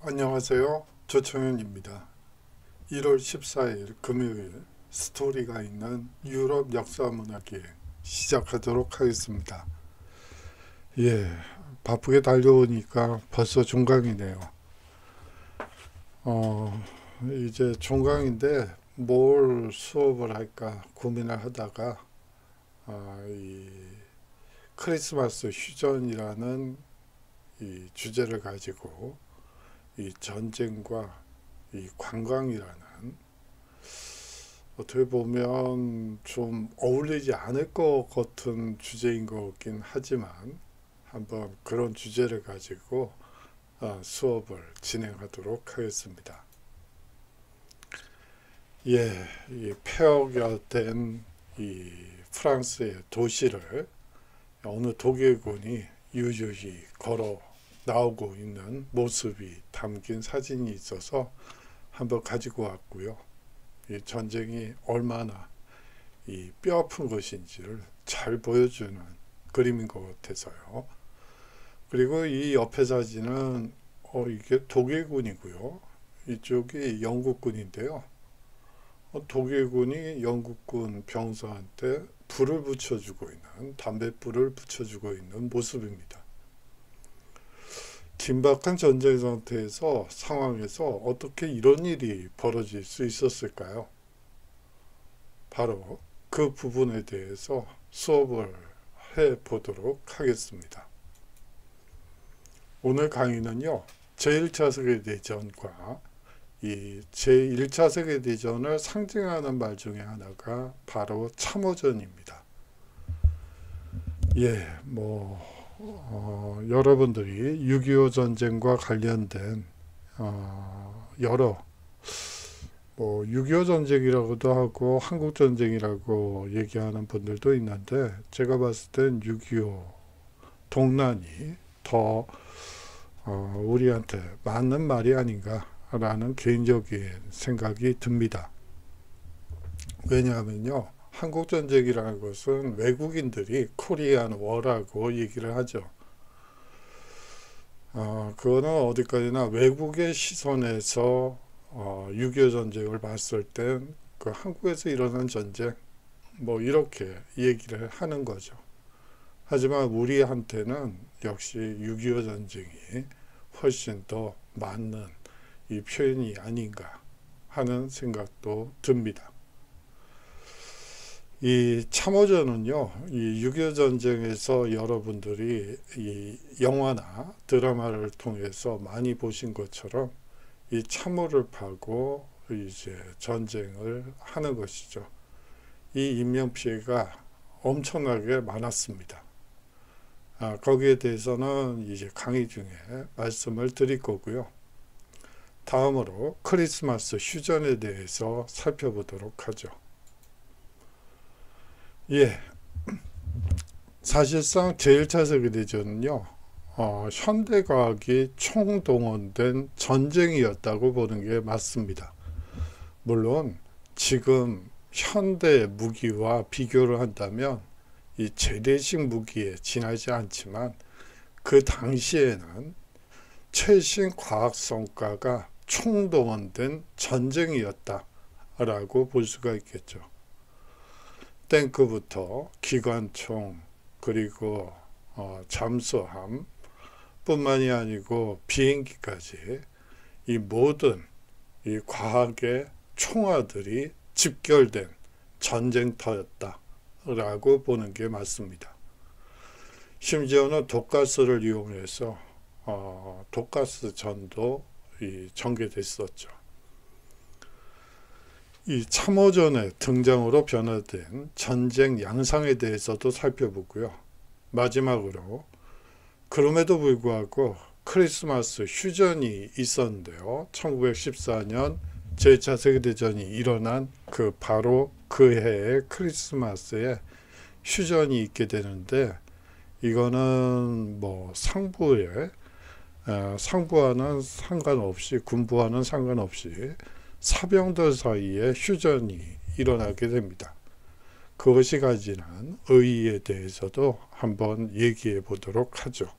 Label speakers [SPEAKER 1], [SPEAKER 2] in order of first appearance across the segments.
[SPEAKER 1] 안녕하세요. 조청현입니다. 1월 14일 금요일 스토리가 있는 유럽 역사문학 여행 시작하도록 하겠습니다. 예, 바쁘게 달려오니까 벌써 종강이네요. 이제 종강인데 뭘 수업을 할까 고민을 하다가 이 크리스마스 휴전이라는 이 주제를 가지고 이 전쟁과 이 관광이라는 어떻게 보면 좀 어울리지 않을 것 같은 주제인 것 같긴 하지만 한번 그런 주제를 가지고 수업을 진행하도록 하겠습니다. 예, 이 폐허된 이 프랑스의 도시를 어느 독일군이 유유히 걸어 나오고 있는 모습이 담긴 사진이 있어서 한번 가지고 왔고요. 이 전쟁이 얼마나 이 뼈아픈 것인지를 잘 보여주는 그림인 것 같아서요. 그리고 이 옆에 사진은 이게 독일군이고요. 이쪽이 영국군인데요. 독일군이 영국군 병사한테 불을 붙여주고 있는, 담뱃불을 붙여주고 있는 모습입니다. 긴박한 전쟁 상황에서 어떻게 이런 일이 벌어질 수 있었을까요? 바로 그 부분에 대해서 수업을 해보도록 하겠습니다. 오늘 강의는요, 제1차 세계대전과 이 제1차 세계대전을 상징하는 말 중에 하나가 바로 참호전입니다. 예, 여러분들이 6.25 전쟁과 관련된 여러 6.25 전쟁이라고도 하고 한국 전쟁이라고 얘기하는 분들도 있는데 제가 봤을 땐 6.25 동란이 더 우리한테 맞는 말이 아닌가라는 개인적인 생각이 듭니다. 왜냐하면요, 한국전쟁이라는 것은 외국인들이 코리안 워라고 얘기를 하죠. 그거는 어디까지나 외국의 시선에서 6.25 전쟁을 봤을 땐 그 한국에서 일어난 전쟁 이렇게 얘기를 하는 거죠. 하지만 우리한테는 역시 6.25 전쟁이 훨씬 더 맞는 이 표현이 아닌가 하는 생각도 듭니다. 이 참호전은요, 이 6.25 전쟁에서 여러분들이 이 영화나 드라마를 통해서 많이 보신 것처럼 이 참호를 파고 이제 전쟁을 하는 것이죠. 이 인명피해가 엄청나게 많았습니다. 거기에 대해서는 이제 강의 중에 말씀을 드릴 거고요. 다음으로 크리스마스 휴전에 대해서 살펴보도록 하죠. 예, 사실상 제1차 세계대전은요, 현대과학이 총동원된 전쟁이었다고 보는 게 맞습니다. 물론 지금 현대 무기와 비교를 한다면 이 재래식 무기에 지나지 않지만 그 당시에는 최신 과학 성과가 총동원된 전쟁이었다라고 볼 수가 있겠죠. 탱크부터 기관총 그리고 잠수함 뿐만이 아니고 비행기까지 이 모든 이 과학의 총알들이 집결된 전쟁터였다라고 보는 게 맞습니다. 심지어는 독가스를 이용해서 독가스 전도 전개됐었죠. 이 참호전의 등장으로 변화된 전쟁 양상에 대해서도 살펴보고요. 마지막으로 그럼에도 불구하고 크리스마스 휴전이 있었는데요. 1914년 제2차 세계대전이 일어난 바로 그 해에 크리스마스에 휴전이 있게 되는데 이거는 상부와는 상관없이 군부와는 상관없이 사병들 사이에 휴전이 일어나게 됩니다. 그것이 가지는 의의에 대해서도 한번 얘기해 보도록 하죠.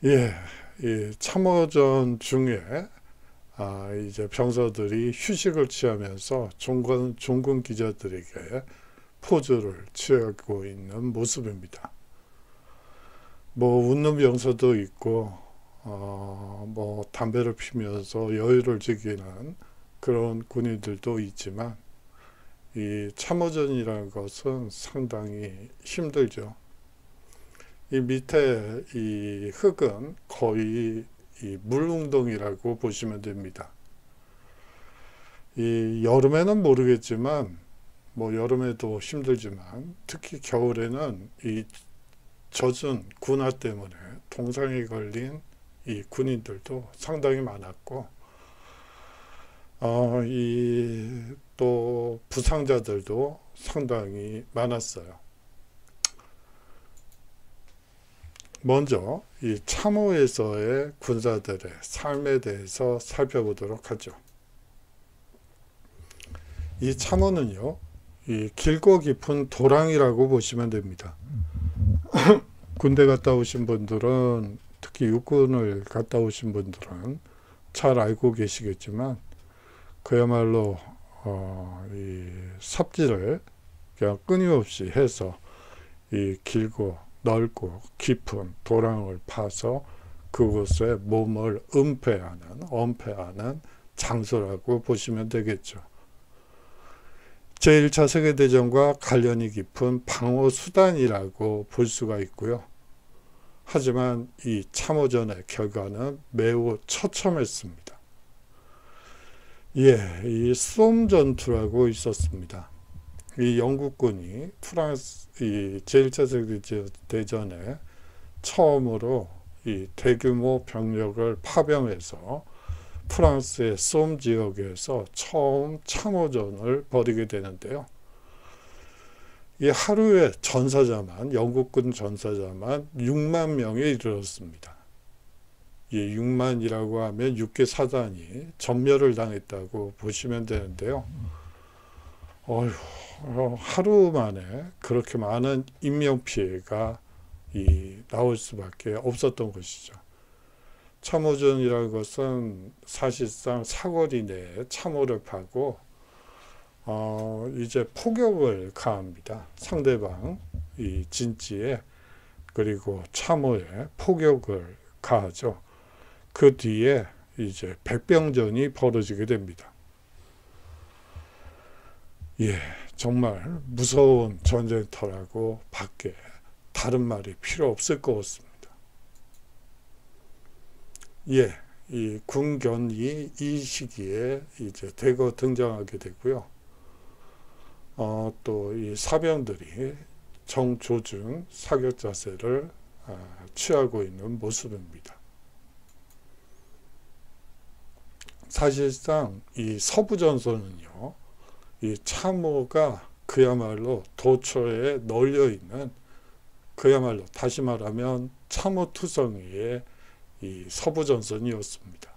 [SPEAKER 1] 예, 이 참호전 중에 이제 병사들이 휴식을 취하면서 종군 기자들에게 포즈를 취하고 있는 모습입니다. 뭐 웃는 병사도 있고 뭐 담배를 피면서 여유를 즐기는 그런 군인들도 있지만, 이 참호전이라는 것은 상당히 힘들죠. 이 밑에 이 흙은 거의 이 물웅덩이라고 보시면 됩니다. 이 여름에는 모르겠지만, 뭐 여름에도 힘들지만 특히 겨울에는 이 젖은 군화 때문에 동상에 걸린 이 군인들도 상당히 많았고, 이 또 부상자들도 상당히 많았어요. 먼저 이 참호에서의 군사들의 삶에 대해서 살펴보도록 하죠. 이 참호는요, 이 길고 깊은 도랑이라고 보시면 됩니다. 군대 갔다 오신 분들은, 특히 육군을 갔다 오신 분들은 잘 알고 계시겠지만, 그야말로 이 삽질을 그냥 끊임없이 해서 이 길고 넓고 깊은 도랑을 파서 그곳에 몸을 엄폐하는 장소라고 보시면 되겠죠. 제1차 세계대전과 관련이 깊은 방어수단이라고 볼 수가 있고요. 하지만 이 참호전의 결과는 매우 처참했습니다. 이 쏨 전투라고 있었습니다. 이 영국군이 프랑스 이 제1차 세계대전에 처음으로 이 대규모 병력을 파병해서 프랑스의 쏨 지역에서 처음 참호전을 벌이게 되는데요. 이 하루에 영국군 전사자만 6만 명에 이르렀습니다. 이 6만이라고 하면 6개 사단이 전멸을 당했다고 보시면 되는데요. 하루 만에 그렇게 많은 인명피해가 나올 수밖에 없었던 것이죠. 참호전이라는 것은 사실상 사거리 내에 참호를 파고 이제 포격을 가합니다. 상대방 이 진지에, 그리고 참호에 포격을 가하죠. 그 뒤에 이제 백병전이 벌어지게 됩니다. 정말 무서운 전쟁터라고 밖에 다른 말이 필요 없을 것 같습니다. 이 군견이 이 시기에 이제 대거 등장하게 되고요. 또 이 사병들이 정조준 사격 자세를 취하고 있는 모습입니다. 사실상 이 서부전선은요, 이 참호가 그야말로 도처에 널려 있는, 그야말로 다시 말하면 참호투성이의 이 서부전선이었습니다.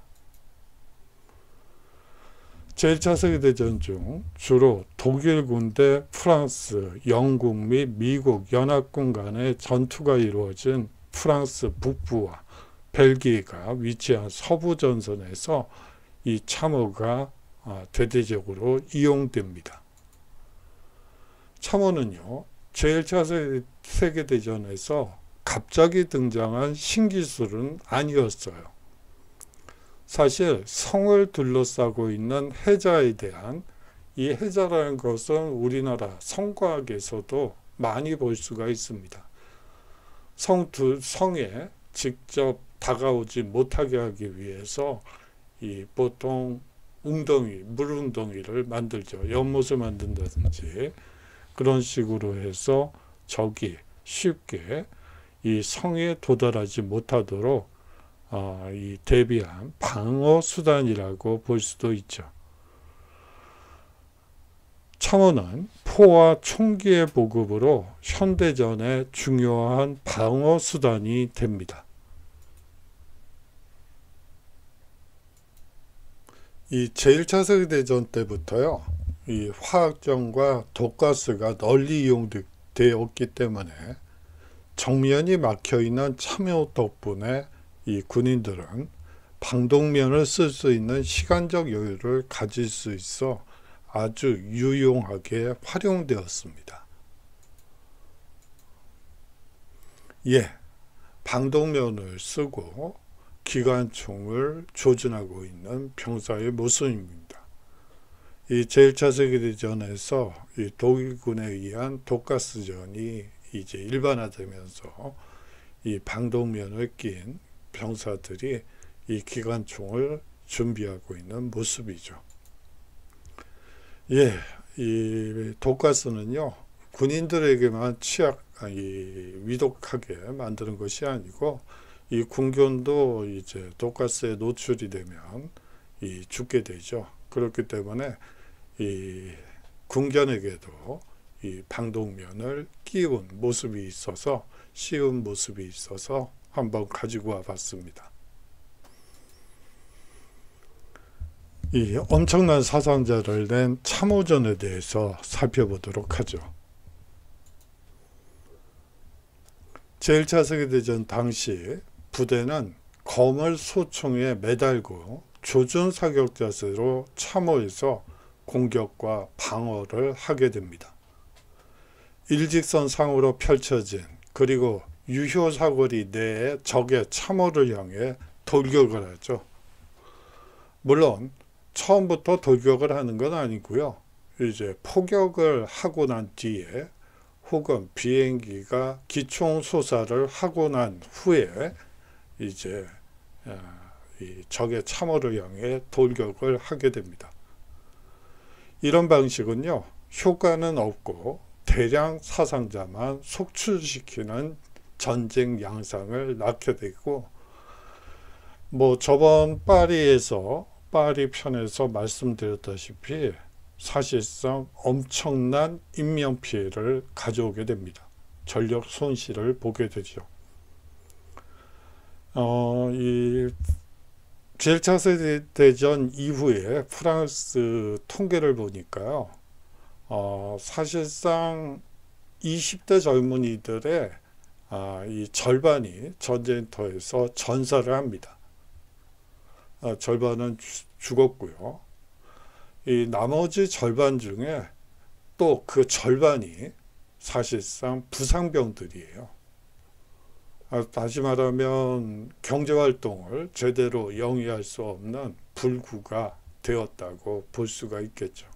[SPEAKER 1] 제1차 세계대전 중 주로 독일 군대, 프랑스, 영국 및 미국 연합군 간의 전투가 이루어진 프랑스 북부와 벨기에가 위치한 서부전선에서 이 참호가 대대적으로 이용됩니다. 참호는요, 제1차 세계대전에서 갑자기 등장한 신기술은 아니었어요. 사실 성을 둘러싸고 있는 해자에 대한, 이 해자라는 것은 우리나라 성곽에서도 많이 볼 수가 있습니다. 성에 직접 다가오지 못하게 하기 위해서 보통 물웅덩이를 만들죠. 연못을 만든다든지 그런 식으로 해서 적이 쉽게 이 성에 도달하지 못하도록 대비한 방어 수단이라고 볼 수도 있죠. 참호는 포와 총기의 보급으로 현대전의 중요한 방어 수단이 됩니다. 이 제1차 세계대전 때부터요, 이 화학정과 독가스가 널리 이용되었기 때문에 정면이 막혀 있는 참호 덕분에 이 군인들은 방독면을 쓸 수 있는 시간적 여유를 가질 수 있어 아주 유용하게 활용되었습니다. 예, 방독면을 쓰고 기관총을 조준하고 있는 병사의 모습입니다. 이 제1차 세계대전에서 이 독일군에 의한 독가스전이 이제 일반화되면서 이 방독면을 낀 병사들이 이 기관총을 준비하고 있는 모습이죠. 예, 이 독가스는요, 군인들에게만 위독하게 만드는 것이 아니고, 이 군견도 이제 독가스에 노출이 되면 죽게 되죠. 그렇기 때문에 이 군견에게도 이 방독면을 끼운 모습이 있어서, 씌운 모습이 있어서 한번 가지고 와 봤습니다. 이 엄청난 사상자를 낸 참호전에 대해서 살펴보도록 하죠. 제1차 세계대전 당시 부대는 검을 소총에 매달고 조준 사격 자세로 참호에서 공격과 방어를 하게 됩니다. 일직선상으로 펼쳐진 그리고 유효 사거리 내에 적의 참호를 향해 돌격을 하죠. 물론 처음부터 돌격을 하는 건 아니고요. 이제 포격을 하고 난 뒤에 혹은 비행기가 기총 소사를 하고 난 후에 이제 이 적의 참호를 향해 돌격을 하게 됩니다. 이런 방식은요, 효과는 없고 대량 사상자만 속출시키는 전쟁 양상을 낳게 되고, 뭐 저번 파리 편에서 말씀드렸다시피 사실상 엄청난 인명피해를 가져오게 됩니다. 전력 손실을 보게 되죠. 이 제1차 세계대전 이후에 프랑스 통계를 보니까요, 사실상 20대 젊은이들의 이 절반이 전쟁터에서 전사를 합니다. 절반은 죽었고요. 이 나머지 절반 중에 또 그 절반이 사실상 부상병들이에요. 다시 말하면 경제활동을 제대로 영위할 수 없는 불구가 되었다고 볼 수가 있겠죠.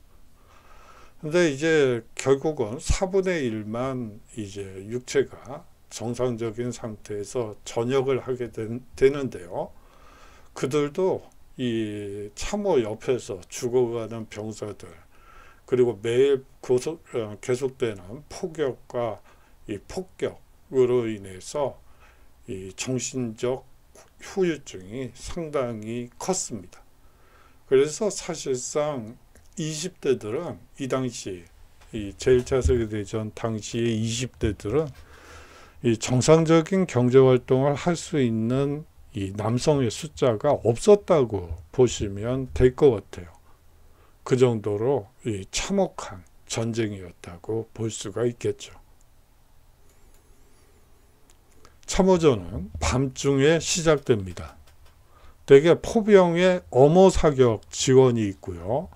[SPEAKER 1] 근데 이제 결국은 4분의 1만 이제 육체가 정상적인 상태에서 전역을 하게 되는데요. 그들도 이 참호 옆에서 죽어가는 병사들, 그리고 매일 계속되는 폭격과 이 폭격으로 인해서 이 정신적 후유증이 상당히 컸습니다. 그래서 사실상 20대들은 이 당시 이 제1차 세계대전 당시의 20대들은 이 정상적인 경제활동을 할 수 있는 이 남성의 숫자가 없었다고 보시면 될 것 같아요. 그 정도로 이 참혹한 전쟁이었다고 볼 수가 있겠죠. 참호전은 밤중에 시작됩니다. 대개 포병의 엄호 사격 지원이 있고요.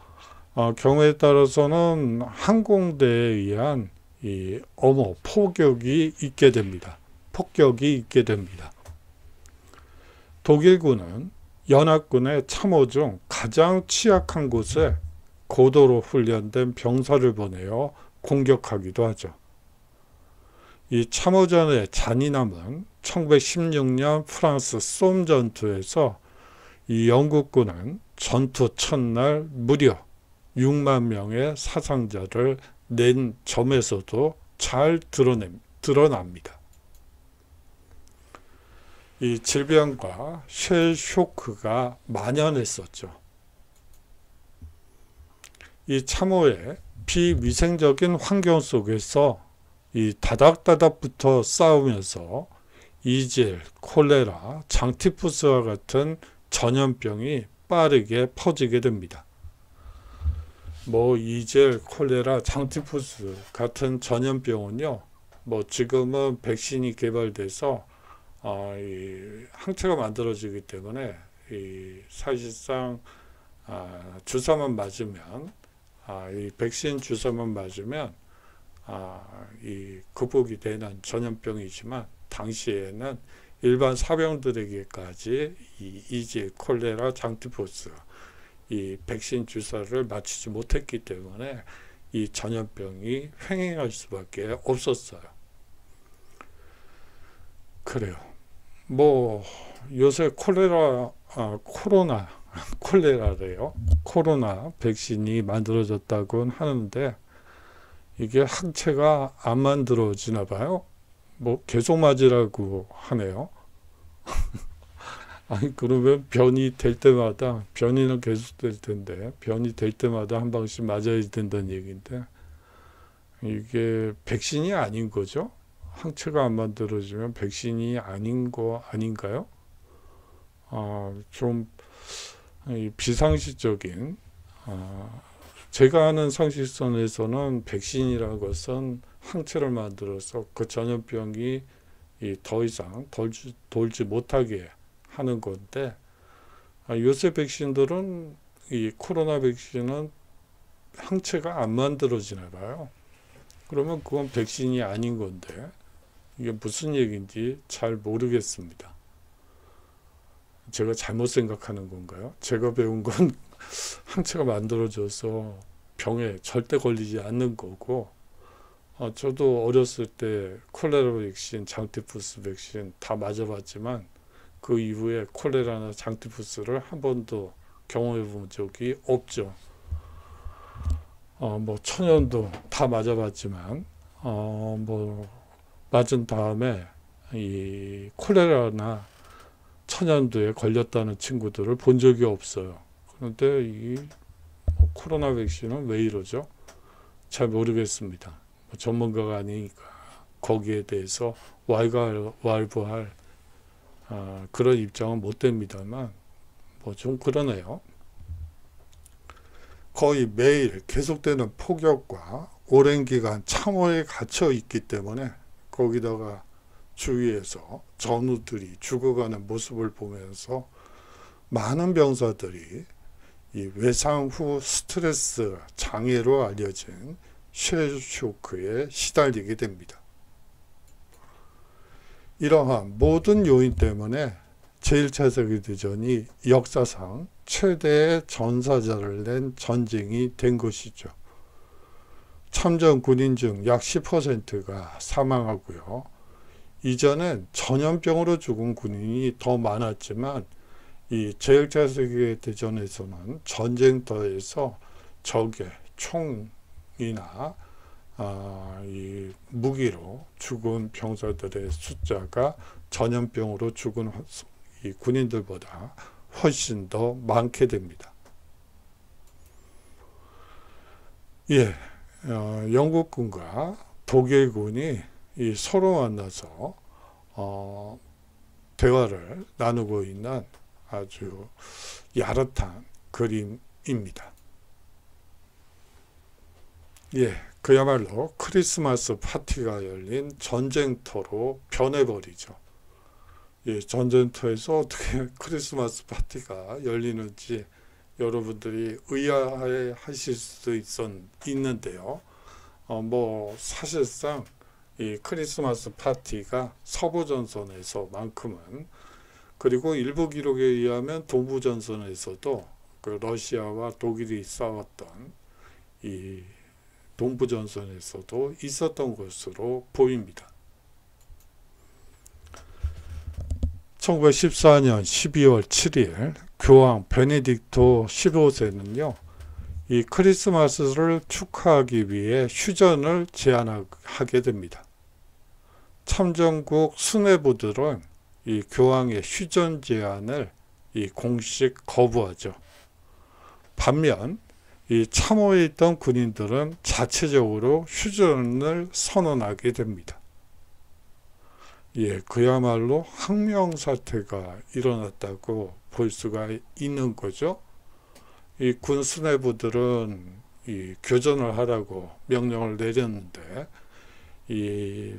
[SPEAKER 1] 경우에 따라서는 항공대에 의한 이 엄호 폭격이 있게 됩니다. 독일군은 연합군의 참호 중 가장 취약한 곳에 고도로 훈련된 병사를 보내어 공격하기도 하죠. 이 참호전의 잔인함은 1916년 프랑스 솜 전투에서 이 영국군은 전투 첫날 무려 6만 명의 사상자를 낸 점에서도 잘 드러납니다. 이 질병과 쉘 쇼크가 만연했었죠. 이 참호의 비위생적인 환경 속에서 이 다닥다닥 붙어 싸우면서 이질, 콜레라, 장티푸스와 같은 전염병이 빠르게 퍼지게 됩니다. 이질, 콜레라, 장티푸스 같은 전염병은요, 지금은 백신이 개발돼서 이 항체가 만들어지기 때문에 사실상 주사만 맞으면 이 백신 주사만 맞으면 이 극복이 되는 전염병이지만 당시에는 일반 사병들에게까지 이 이지, 콜레라, 장티푸스 이 백신 주사를 맞추지 못했기 때문에 이 전염병이 횡행할 수밖에 없었어요. 그래요. 뭐 요새 콜레라래요. 코로나 백신이 만들어졌다고 하는데 이게 항체가 안 만들어지나 봐요. 뭐 계속 맞으라고 하네요. 아니 그러면 변이 될 때마다, 변이는 계속 될 텐데 변이 될 때마다 한 방씩 맞아야 된다는 얘기인데 이게 백신이 아닌 거죠? 항체가 안 만들어지면 백신이 아닌 거 아닌가요? 좀 비상식적인, 제가 아는 상식선에서는 백신이라는 것은 항체를 만들어서 그 전염병이 더 이상 돌지 못하게 하는 건데, 요새 백신들은 이 코로나 백신은 항체가 안 만들어지나 봐요. 그러면 그건 백신이 아닌 건데 이게 무슨 얘기인지 잘 모르겠습니다. 제가 잘못 생각하는 건가요? 제가 배운 건 항체가 만들어져서 병에 절대 걸리지 않는 거고, 저도 어렸을 때 콜레라 백신, 장티푸스 백신 다 맞아봤지만 그 이후에 콜레라나 장티푸스를 한 번도 경험해 본 적이 없죠. 뭐 천연도 다 맞아봤지만 뭐 맞은 다음에 이 콜레라나 천연두에 걸렸다는 친구들을 본 적이 없어요. 그런데 이 코로나 백신은 왜 이러죠? 잘 모르겠습니다. 전문가가 아니니까 거기에 대해서 왈가왈부할 그런 입장은 못 됩니다만 뭐 좀 그러네요. 거의 매일 계속되는 폭격과 오랜 기간 참호에 갇혀 있기 때문에 거기다가 주위에서 전우들이 죽어가는 모습을 보면서 많은 병사들이 이 외상 후 스트레스 장애로 알려진 쉘쇼크에 시달리게 됩니다. 이러한 모든 요인 때문에 제1차 세계대전이 역사상 최대의 전사자를 낸 전쟁이 된 것이죠. 참전 군인 중 약 10%가 사망하고요. 이전엔 전염병으로 죽은 군인이 더 많았지만 이 제1차 세계대전에서는 전쟁터에서 적의 총이나 이 무기로 죽은 병사들의 숫자가 전염병으로 죽은 이 군인들보다 훨씬 더 많게 됩니다. 예, 영국군과 독일군이 서로 만나서 대화를 나누고 있는 아주 야릇한 그림입니다. 예, 그야말로 크리스마스 파티가 열린 전쟁터로 변해버리죠. 예, 전쟁터에서 어떻게 크리스마스 파티가 열리는지 여러분들이 의아해 하실 수도 있는데요. 뭐 사실상 이 크리스마스 파티가 서부전선에서만큼은, 그리고 일부 기록에 의하면 동부전선에서도 그 러시아와 독일이 싸웠던 이 동부전선에서도 있었던 것으로 보입니다. 1914년 12월 7일 교황 베네딕토 15세는요, 이 크리스마스를 축하하기 위해 휴전을 제안하게 됩니다. 참전국 수뇌부들은 이 교황의 휴전 제안을 공식 거부하죠. 반면 이 참호에 있던 군인들은 자체적으로 휴전을 선언하게 됩니다. 예, 그야말로 항명사태가 일어났다고 볼 수가 있는 거죠. 이 군 수뇌부들은 이 교전을 하라고 명령을 내렸는데 이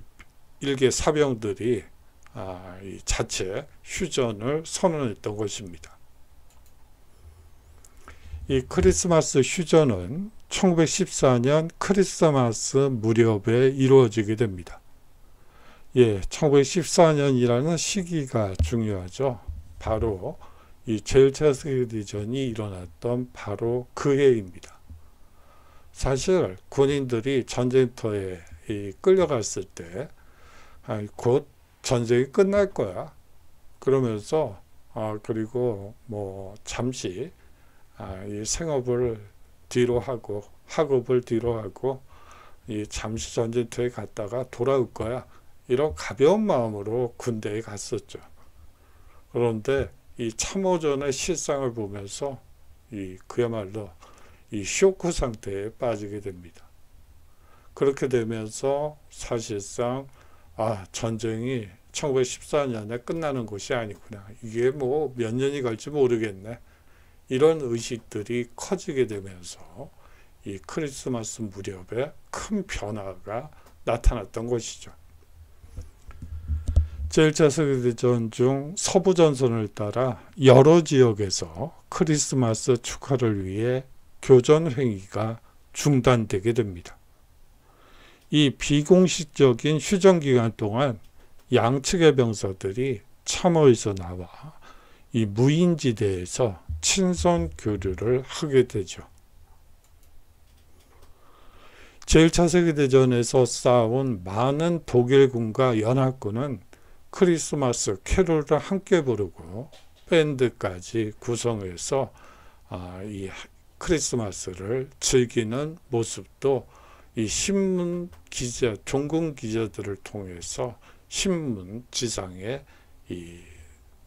[SPEAKER 1] 일개 사병들이 이 자체 휴전을 선언했던 것입니다. 이 크리스마스 휴전은 1914년 크리스마스 무렵에 이루어지게 됩니다. 1914년이라는 시기가 중요하죠. 바로 이 제1차 세계대전이 일어났던 바로 그 해입니다. 사실 군인들이 전쟁터에 끌려갔을 때 곧 전쟁이 끝날 거야. 그러면서 그리고 뭐 잠시 이 생업을 뒤로 하고 학업을 뒤로 하고 이 잠시 전쟁터에 갔다가 돌아올 거야. 이런 가벼운 마음으로 군대에 갔었죠. 그런데 이 참호전의 실상을 보면서 그야말로 이 쇼크 상태에 빠지게 됩니다. 그렇게 되면서 사실상 전쟁이 1914년에 끝나는 것이 아니구나. 이게 뭐 몇 년이 갈지 모르겠네. 이런 의식들이 커지게 되면서 이 크리스마스 무렵에 큰 변화가 나타났던 것이죠. 제1차 세계대전 중 서부전선을 따라 여러 지역에서 크리스마스 축하를 위해 교전행위가 중단되게 됩니다. 이 비공식적인 휴전 기간 동안 양측의 병사들이 참호에서 나와 이 무인지대에서 친선 교류를 하게 되죠. 제1차 세계대전에서 싸운 많은 독일군과 연합군은 크리스마스 캐롤을 함께 부르고 밴드까지 구성해서 이 크리스마스를 즐기는 모습도 이 신문 기자, 종군 기자들을 통해서 신문 지상에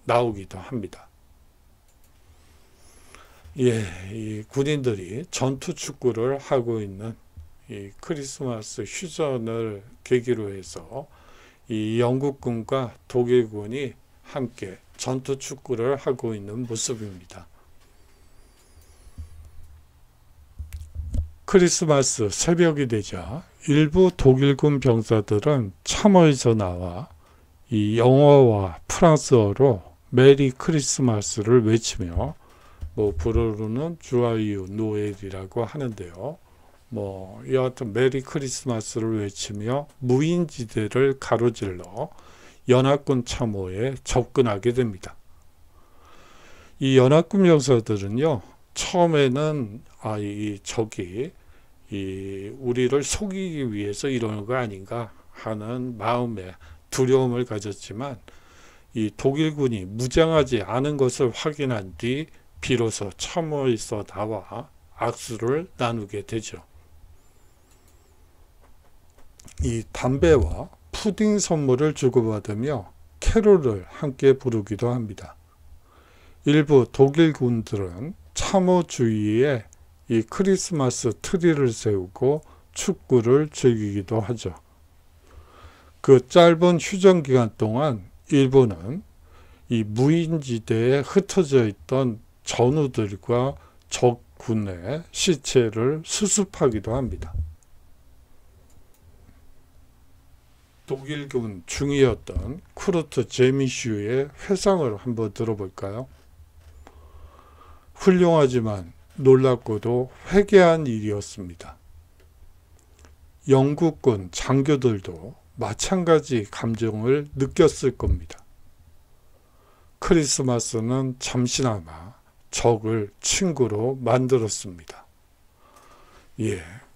[SPEAKER 1] 나오기도 합니다. 이 군인들이 전투 축구를 하고 있는 이 크리스마스 휴전을 계기로 해서 이 영국군과 독일군이 함께 전투 축구를 하고 있는 모습입니다. 크리스마스 새벽이 되자 일부 독일군 병사들은 참호에서 나와 이 영어와 프랑스어로 메리 크리스마스를 외치며 불어로는 주아유 노엘이라고 하는데요. 여하튼 메리 크리스마스를 외치며 무인지대를 가로질러 연합군 참호에 접근하게 됩니다. 이 연합군 병사들은요, 처음에는 적이 우리를 속이기 위해서 이러는 거 아닌가 하는 마음에 두려움을 가졌지만 이 독일군이 무장하지 않은 것을 확인한 뒤 비로소 참호에서 나와 악수를 나누게 되죠. 이 담배와 푸딩 선물을 주고받으며 캐롤을 함께 부르기도 합니다. 일부 독일군들은 참호 주위에 이 크리스마스 트리를 세우고 축구를 즐기기도 하죠. 그 짧은 휴전 기간 동안 일부는 이 무인지대에 흩어져 있던 전우들과 적군의 시체를 수습하기도 합니다. 독일군 중위였던 쿠르트 제미슈의 회상을 한번 들어볼까요? 훌륭하지만 놀랍고도 회개한 일이었습니다. 영국군 장교들도 마찬가지 감정을 느꼈을 겁니다. 크리스마스는 잠시나마 적을 친구로 만들었습니다.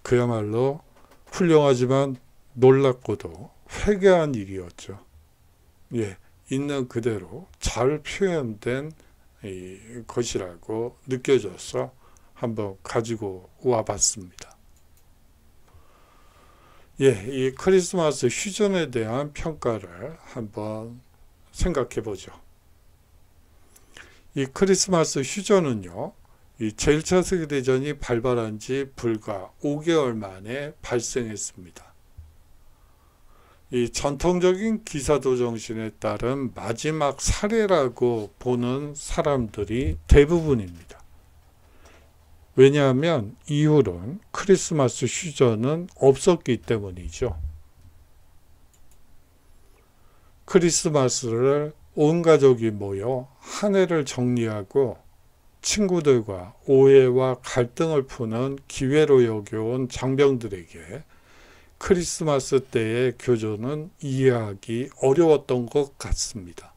[SPEAKER 1] 그야말로 훌륭하지만 놀랍고도 회개한 일이었죠. 있는 그대로 잘 표현된 것이라고 느껴져서 한번 가지고 와 봤습니다. 이 크리스마스 휴전에 대한 평가를 한번 생각해 보죠. 이 크리스마스 휴전은요, 이 제1차 세계대전이 발발한 지 불과 5개월 만에 발생했습니다. 이 전통적인 기사도 정신에 따른 마지막 사례라고 보는 사람들이 대부분입니다. 왜냐하면 이후로는 크리스마스 휴전은 없었기 때문이죠. 크리스마스를 온 가족이 모여 한 해를 정리하고 친구들과 오해와 갈등을 푸는 기회로 여겨온 장병들에게 크리스마스 때의 교조는 이해하기 어려웠던 것 같습니다.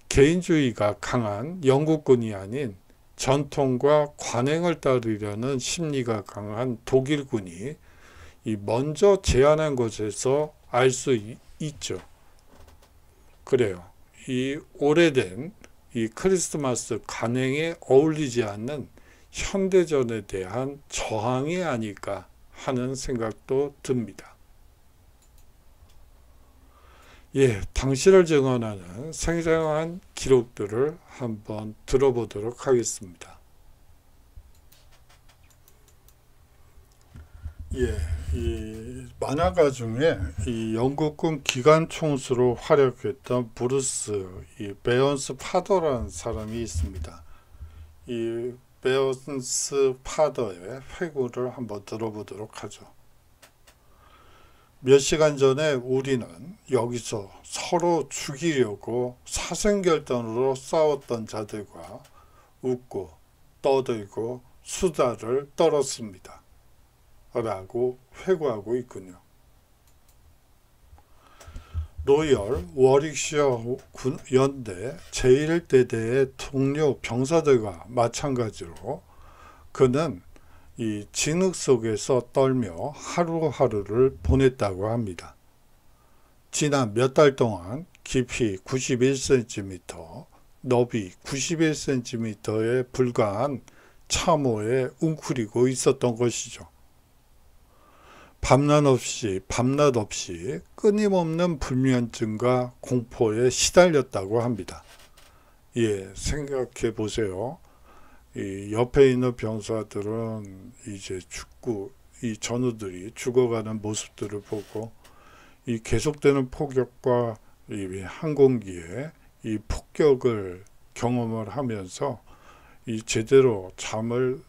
[SPEAKER 1] 개인주의가 강한 영국군이 아닌 전통과 관행을 따르려는 심리가 강한 독일군이 먼저 제안한 것에서 알 수 있죠. 그래요. 이 오래된 이 크리스마스 관행에 어울리지 않는 현대전에 대한 저항이 아닐까 하는 생각도 듭니다. 당시를 증언하는 생생한 기록들을 한번 들어보도록 하겠습니다. 이 만화가 중에 이 영국군 기관 총수로 활약했던 브루스 베언스 파더라는 사람이 있습니다. 이 베언스 파더의 회고를 한번 들어보도록 하죠. 몇 시간 전에 우리는 여기서 서로 죽이려고 사생결단으로 싸웠던 자들과 웃고 떠들고 수다를 떨었습니다. 라고 회고하고 있군요. 로열 워릭셔 연대 제1대대의 동료 병사들과 마찬가지로 그는 이 진흙 속에서 떨며 하루하루를 보냈다고 합니다. 지난 몇 달 동안 깊이 91cm, 너비 91cm에 불과한 참호에 웅크리고 있었던 것이죠. 밤낮 없이 끊임없는 불면증과 공포에 시달렸다고 합니다. 생각해 보세요. 이 옆에 있는 병사들은 이제 이 전우들이 죽어가는 모습들을 보고 이 계속되는 폭격과 이 항공기의 이 폭격을 경험을 하면서 이 제대로 잠을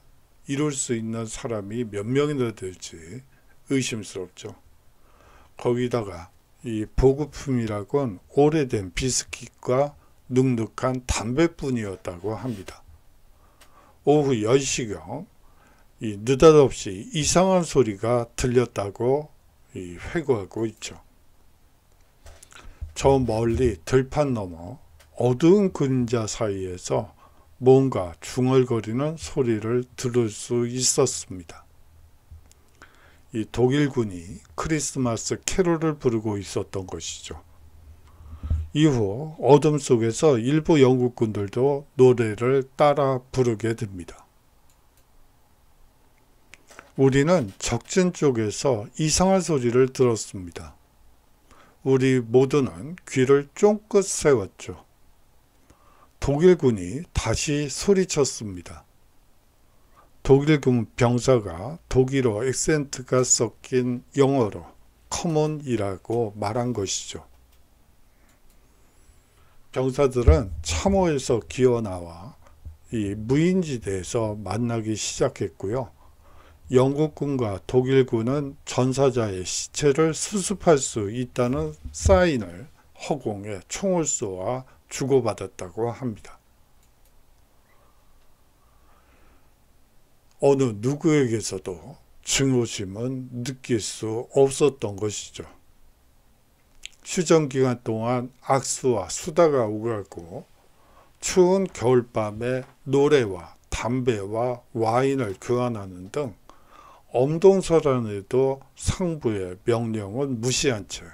[SPEAKER 1] 이룰 수 있는 사람이 몇 명이나 될지 의심스럽죠. 거기다가 이 보급품이라곤 오래된 비스킷과 눅눅한 담배뿐이었다고 합니다. 오후 10시경 느닷없이 이상한 소리가 들렸다고 회고하고 있죠. 저 멀리 들판 너머 어두운 그림자 사이에서 뭔가 중얼거리는 소리를 들을 수 있었습니다. 이 독일군이 크리스마스 캐롤을 부르고 있었던 것이죠. 이후 어둠 속에서 일부 영국군들도 노래를 따라 부르게 됩니다. 우리는 적진 쪽에서 이상한 소리를 들었습니다. 우리 모두는 귀를 쫑긋 세웠죠. 독일군이 다시 소리쳤습니다. 독일군 병사가 독일어 액센트가 섞인 영어로 커먼이라고 말한 것이죠. 병사들은 참호에서 기어나와 이 무인지대에서 만나기 시작했고요. 영국군과 독일군은 전사자의 시체를 수습할 수 있다는 사인을 허공에 총을 쏘아 주고받았다고 합니다. 어느 누구에게서도 증오심은 느낄 수 없었던 것이죠. 휴전 기간 동안 악수와 수다가 오가고 추운 겨울밤에 노래와 담배와 와인을 교환하는 등 엄동설안에도 상부의 명령은 무시한 채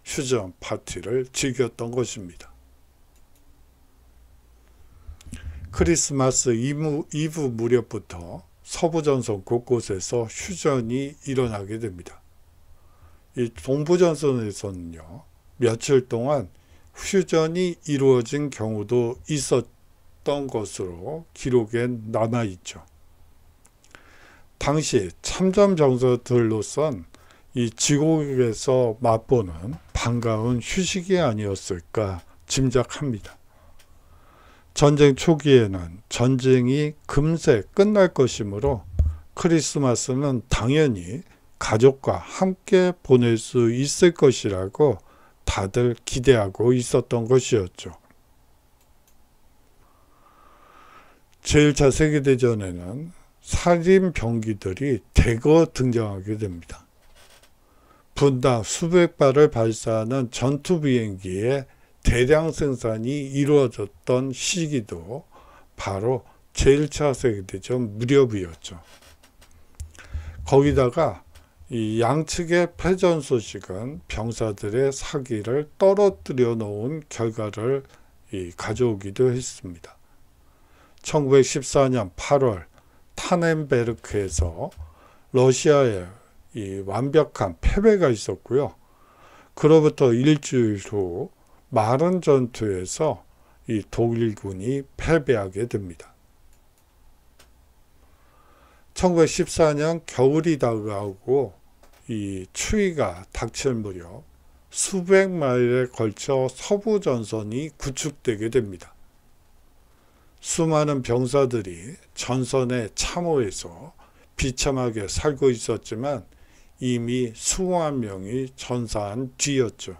[SPEAKER 1] 휴전 파티를 즐겼던 것입니다. 크리스마스 이브 무렵부터 서부전선 곳곳에서 휴전이 일어나게 됩니다. 이 동부전선에서는요, 며칠 동안 휴전이 이루어진 경우도 있었던 것으로 기록에 남아있죠. 당시 참전 병사들로선 이 지옥에서 맛보는 반가운 휴식이 아니었을까 짐작합니다. 전쟁 초기에는 전쟁이 금세 끝날 것이므로 크리스마스는 당연히 가족과 함께 보낼 수 있을 것이라고 다들 기대하고 있었던 것이었죠. 제1차 세계대전에는 살인 병기들이 대거 등장하게 됩니다. 분당 수백 발을 발사하는 전투 비행기의 대량 생산이 이루어졌던 시기도 바로 제1차 세계대전 무렵이었죠. 거기다가 이 양측의 패전 소식은 병사들의 사기를 떨어뜨려 놓은 결과를 가져오기도 했습니다. 1914년 8월 타넨베르크에서 러시아의 이 완벽한 패배가 있었고요. 그로부터 일주일 후 마른 전투에서 이 독일군이 패배하게 됩니다. 1914년 겨울이 다가오고 이 추위가 닥칠 무렵 수백 마일에 걸쳐 서부 전선이 구축되게 됩니다. 수많은 병사들이 전선의 참호에서 비참하게 살고 있었지만 이미 수만 명이 전사한 뒤였죠.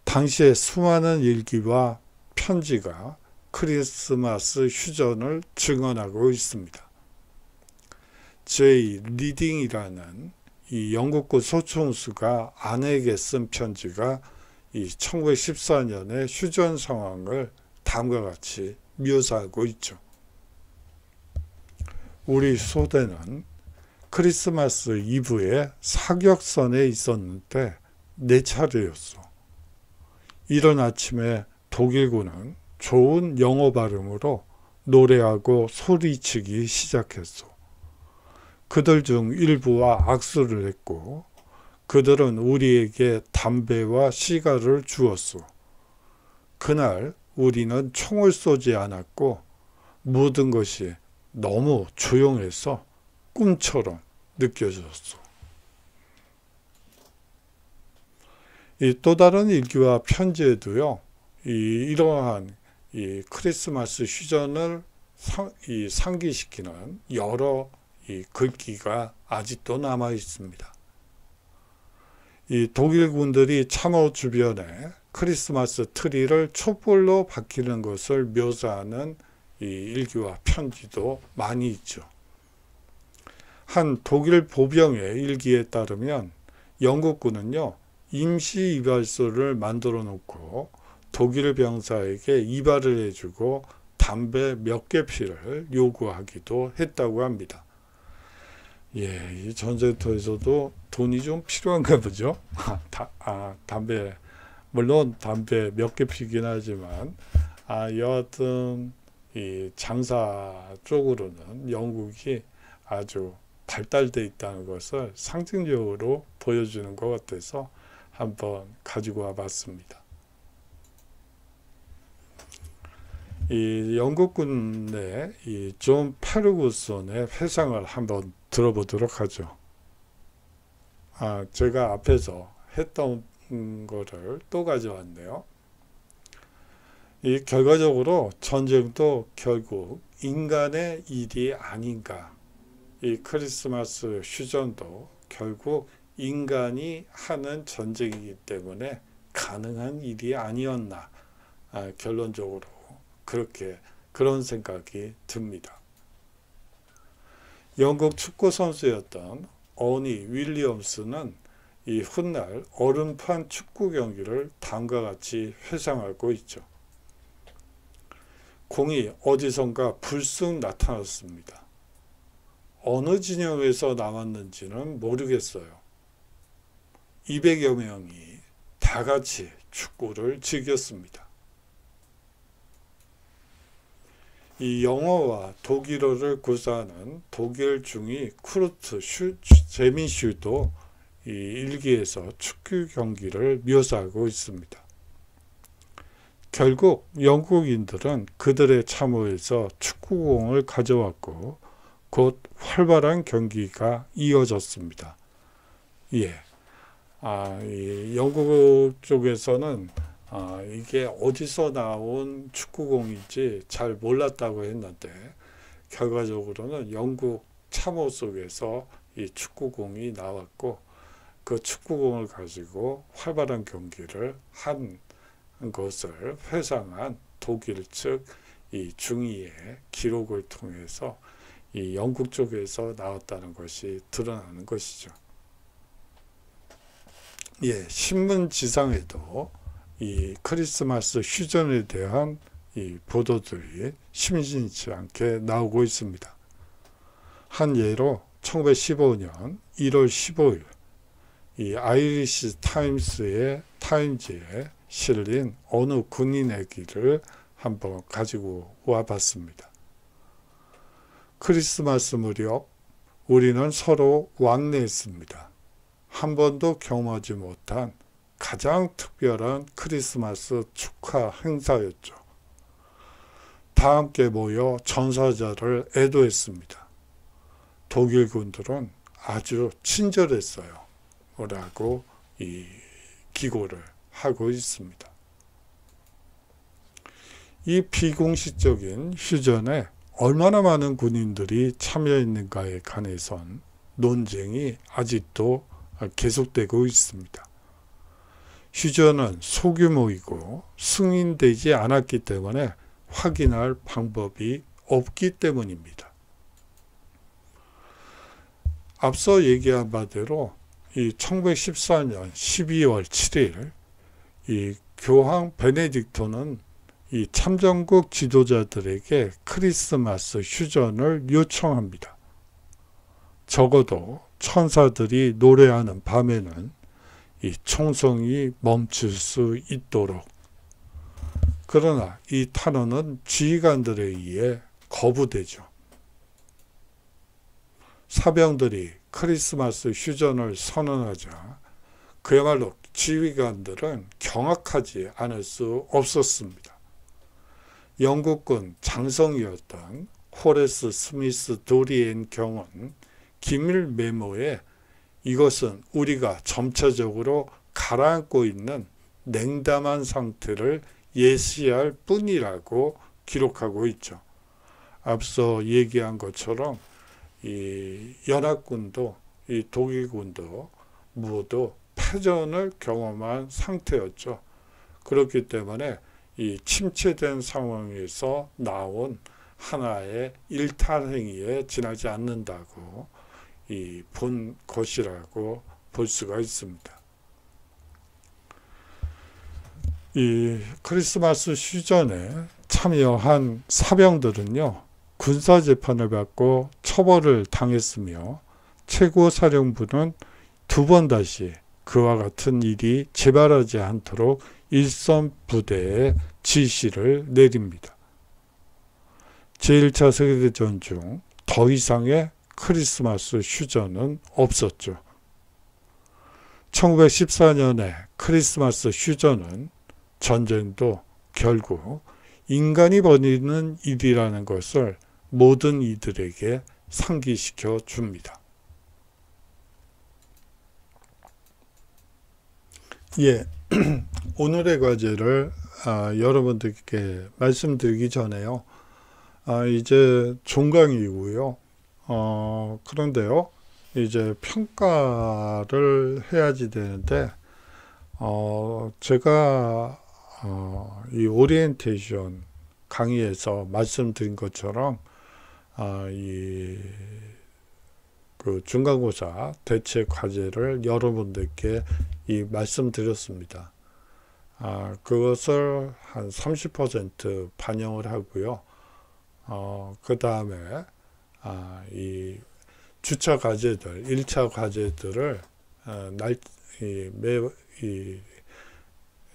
[SPEAKER 1] 당시에 수많은 일기와 편지가 크리스마스 휴전을 증언하고 있습니다. 제이 리딩이라는 이 영국군 소총수가 아내에게 쓴 편지가 이 1914년의 휴전 상황을 다음과 같이 묘사하고 있죠. 우리 소대는 크리스마스 이브에 사격선에 있었는데 내 차례였어. 이른 아침에 독일군은 좋은 영어 발음으로 노래하고 소리치기 시작했어. 그들 중 일부와 악수를 했고 그들은 우리에게 담배와 시가를 주었어. 그날 우리는 총을 쏘지 않았고 모든 것이 너무 조용해서 꿈처럼 느껴졌어. 이 또 다른 일기와 편지에도요, 이러한 이 크리스마스 휴전을 상기시키는 여러 이 글귀가 아직도 남아 있습니다. 이 독일군들이 참호 주변에 크리스마스 트리를 촛불로 밝히는 것을 묘사하는 이 일기와 편지도 많이 있죠. 한 독일 보병의 일기에 따르면 영국군은요, 임시 이발소를 만들어 놓고 독일 병사에게 이발을 해주고 담배 몇 개 피를 요구하기도 했다고 합니다. 예, 이 전쟁터에서도 돈이 좀 필요한가 보죠. 담배, 물론 담배 몇 개 피긴 하지만, 여하튼 이 장사 쪽으로는 영국이 아주 발달되어 있다는 것을 상징적으로 보여주는 것 같아서 한번 가지고 와 봤습니다. 이 영국군의 이 존 페르구슨의 회상을 한번 들어보도록 하죠. 제가 앞에서 했던 거를 또 가져왔네요. 이 결과적으로 전쟁도 결국 인간의 일이 아닌가. 이 크리스마스 휴전도 결국 인간이 하는 전쟁이기 때문에 가능한 일이 아니었나. 결론적으로 그런 생각이 듭니다. 영국 축구 선수였던 어니 윌리엄스는 이 훗날 얼음판 축구 경기를 다음과 같이 회상하고 있죠. 공이 어디선가 불쑥 나타났습니다. 어느 진영에서 나왔는지는 모르겠어요. 200여 명이 다 같이 축구를 즐겼습니다. 이 영어와 독일어를 구사하는 독일 중위 쿠르트 제민슈도 이 일기에서 축구 경기를 묘사하고 있습니다. 결국 영국인들은 그들의 참호에서 축구공을 가져왔고 곧 활발한 경기가 이어졌습니다. 예, 이 영국 쪽에서는 이게 어디서 나온 축구공인지 잘 몰랐다고 했는데 결과적으로는 영국 참호 속에서 이 축구공이 나왔고 그 축구공을 가지고 활발한 경기를 한 것을 회상한 독일 측 이 중위의 기록을 통해서 이 영국 쪽에서 나왔다는 것이 드러나는 것이죠. 예, 신문지상에도 이 크리스마스 휴전에 대한 이 보도들이 심심치 않게 나오고 있습니다. 한 예로 1915년 1월 15일 이 아이리시 타임즈에 실린 어느 군인 얘기를 한번 가지고 와 봤습니다. 크리스마스 무렵 우리는 서로 왕래했습니다. 한 번도 경험하지 못한 가장 특별한 크리스마스 축하 행사였죠. 다 함께 모여 전사자를 애도했습니다. 독일 군들은 아주 친절했어요. 라고 이 기고를 하고 있습니다. 이 비공식적인 휴전에 얼마나 많은 군인들이 참여했는가에 관해선 논쟁이 아직도 계속되고 있습니다. 휴전은 소규모이고 승인되지 않았기 때문에 확인할 방법이 없기 때문입니다. 앞서 얘기한 바대로 이 1914년 12월 7일 이 교황 베네딕토는 이 참전국 지도자들에게 크리스마스 휴전을 요청합니다. 적어도 천사들이 노래하는 밤에는 이 총성이 멈출 수 있도록. 그러나 이 탄원은 지휘관들에 의해 거부되죠. 사병들이 크리스마스 휴전을 선언하자 그야말로 지휘관들은 경악하지 않을 수 없었습니다. 영국군 장성이었던 호레스 스미스 도리앤 경은 기밀 메모에 이것은 우리가 점차적으로 가라앉고 있는 냉담한 상태를 예시할 뿐이라고 기록하고 있죠. 앞서 얘기한 것처럼 이 연합군도 이 독일군도 모두 패전을 경험한 상태였죠. 그렇기 때문에 이 침체된 상황에서 나온 하나의 일탈 행위에 지나지 않는다고 이 본 것이라고 볼 수가 있습니다. 이 크리스마스 휴전에 참여한 사병들은요, 군사재판을 받고 처벌을 당했으며 최고사령부는 두 번 다시 그와 같은 일이 재발하지 않도록 일선 부대에 지시를 내립니다. 제1차 세계대전 중 더 이상의 크리스마스 휴전은 없었죠. 1914년에 크리스마스 휴전은 전쟁도 결국 인간이 벌이는 일이라는 것을 모든 이들에게 상기시켜 줍니다. 예, 오늘의 과제를 여러분들께 말씀드리기 전에요. 이제 종강이고요. 그런데요, 이제 평가를 해야지 되는데, 제가 이 오리엔테이션 강의에서 말씀드린 것처럼 그 중간고사 대체 과제를 여러분들께 말씀드렸습니다. 그것을 한 30% 반영을 하고요. 그 다음에 이 주차 과제들, 1차 과제들을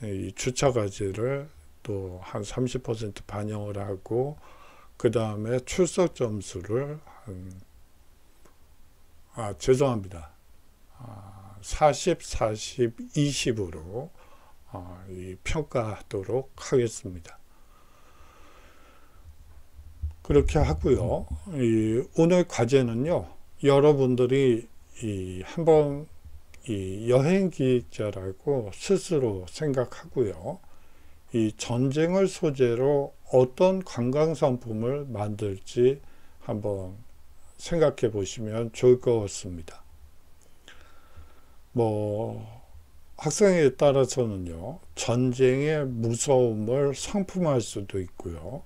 [SPEAKER 1] 이 주차 과제를 또 한 30% 반영을 하고, 그 다음에 출석 점수를 죄송합니다. 40, 40, 20으로 평가하도록 하겠습니다. 그렇게 하고요. 오늘 과제는요, 여러분들이 한번 여행 기획자라고 스스로 생각하고요. 이 전쟁을 소재로 어떤 관광 상품을 만들지 한번 생각해 보시면 좋을 것 같습니다. 뭐 학생에 따라서는요, 전쟁의 무서움을 상품할 수도 있고요,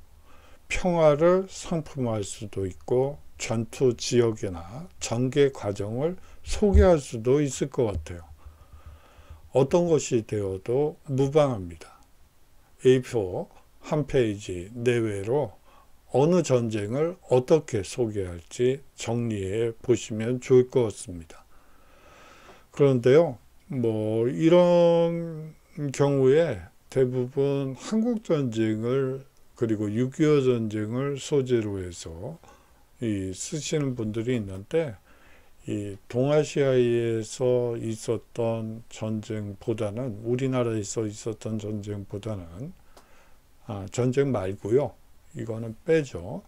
[SPEAKER 1] 평화를 상품할 수도 있고, 전투 지역이나 전개 과정을 소개할 수도 있을 것 같아요. 어떤 것이 되어도 무방합니다. A4 한 페이지 내외로 어느 전쟁을 어떻게 소개할지 정리해 보시면 좋을 것 같습니다. 그런데요, 뭐 이런 경우에 대부분 한국전쟁을 그리고 6.25 전쟁을 소재로 해서 쓰시는 분들이 있는데, 이 동아시아에서 있었던 전쟁보다는, 우리나라에서 있었던 전쟁보다는, 전쟁 말고요, 이거는 빼죠.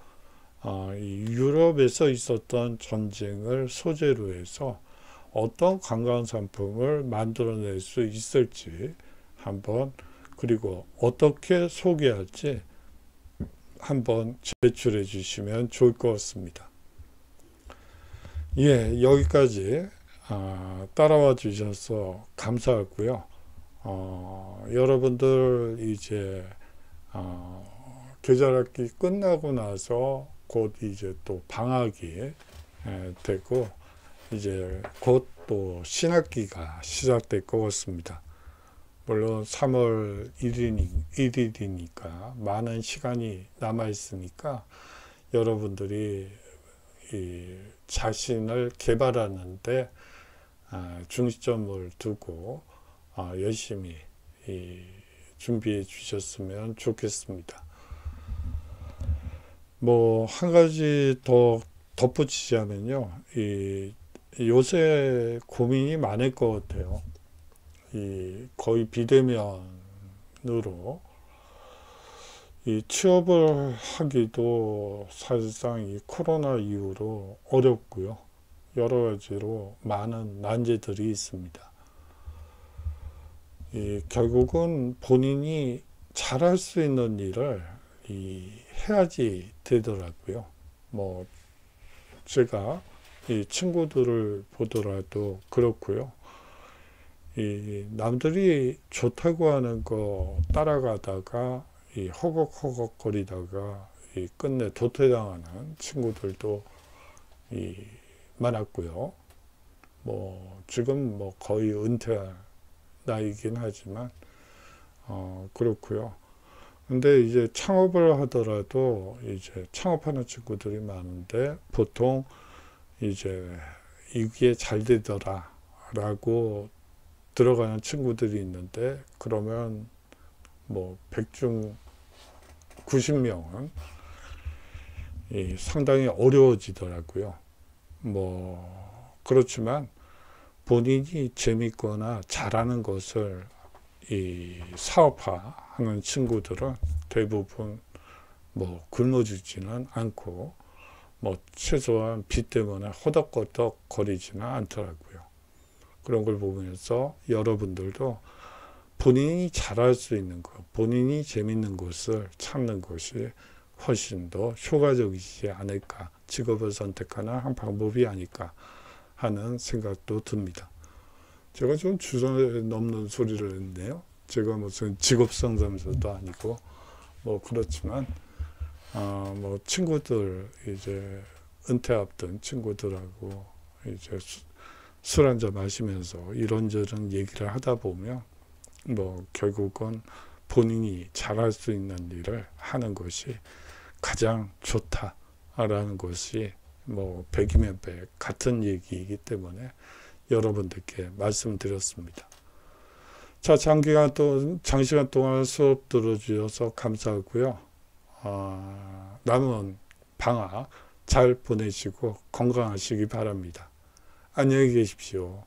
[SPEAKER 1] 이 유럽에서 있었던 전쟁을 소재로 해서 어떤 관광 상품을 만들어낼 수 있을지 한번, 그리고 어떻게 소개할지 한번 제출해 주시면 좋을 것 같습니다. 예, 여기까지 따라와 주셔서 감사하고요. 여러분들 이제 계절학기 끝나고 나서 곧 이제 또 방학이 되고, 이제 곧 또 신학기가 시작될 것 같습니다. 물론 3월 1일이니까 많은 시간이 남아 있으니까 여러분들이 이 자신을 개발하는데 중점을 두고 열심히 준비해 주셨으면 좋겠습니다. 뭐 한 가지 더 덧붙이자면요, 요새 고민이 많을 것 같아요. 거의 비대면으로 취업을 하기도 사실상 이 코로나 이후로 어렵고요. 여러 가지로 많은 난제들이 있습니다. 결국은 본인이 잘할 수 있는 일을 해야지 되더라고요. 뭐 제가 이 친구들을 보더라도 그렇고요. 남들이 좋다고 하는 거 따라가다가 허걱허걱거리다가 끝내 도태당하는 친구들도 많았고요. 뭐 지금 뭐 거의 은퇴할 나이긴 하지만 그렇고요. 근데 이제 창업을 하더라도 이제 창업하는 친구들이 많은데, 보통 이제 이게 잘 되더라 라고 들어가는 친구들이 있는데, 그러면 뭐 100중 90명은 상당히 어려워지더라고요. 뭐 그렇지만 본인이 재밌거나 잘하는 것을 사업화하는 친구들은 대부분 뭐 굶어주지는 않고, 뭐 최소한 빚 때문에 허덕허덕 거리지는 않더라고요. 그런 걸 보면서 여러분들도 본인이 잘할 수 있는 것, 본인이 재밌는 것을 찾는 것이 훨씬 더 효과적이지 않을까, 직업을 선택하는 한 방법이 아닐까 하는 생각도 듭니다. 제가 좀 주선에 넘는 소리를 했네요. 제가 무슨 직업 상담소도 아니고 뭐 그렇지만 뭐 친구들, 이제 은퇴 앞둔 친구들하고 이제 술 한잔 마시면서 이런저런 얘기를 하다 보면 뭐 결국은 본인이 잘할 수 있는 일을 하는 것이 가장 좋다라는 것이 뭐 100이면 100 같은 얘기이기 때문에 여러분들께 말씀드렸습니다. 자, 장시간 동안 수업 들어주셔서 감사하고요. 남은 방학 잘 보내시고 건강하시기 바랍니다. 안녕히 계십시오.